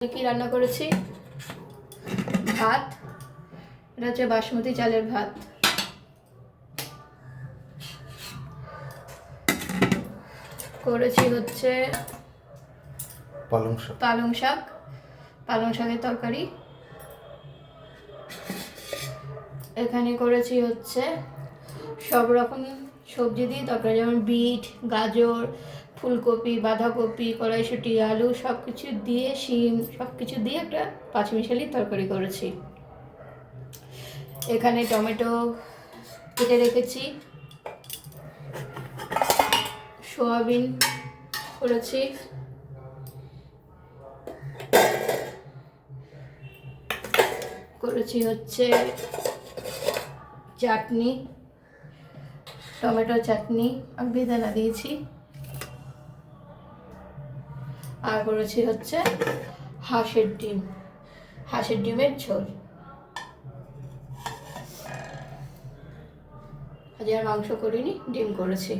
কি রান্না করেছি? ভাত। এটা হচ্ছে বাসমতি চালের ভাত। করেছি হচ্ছে পালং শাকের তরকারি। এখানে করেছি হচ্ছে সব রকম সবজি দিয়ে তরকারি, যেমন বিট, গাজর, ফুলকপি, বাঁধাকপি, কড়াইশুঁটি, আলু সব কিছু দিয়ে, শিম সব কিছু দিয়ে একটা পাঁচমিশালি তরকারি করেছি। এখানে টমেটো কেটে রেখেছি, সয়াবিন করেছি, করেছি হচ্ছে চাটনি, টমেটো চাটনি আর বেদানা দিয়েছি, আর করেছি হচ্ছে হাঁসের ডিমের ঝোল। আজ আর মাংস করিনি, ডিম করেছি।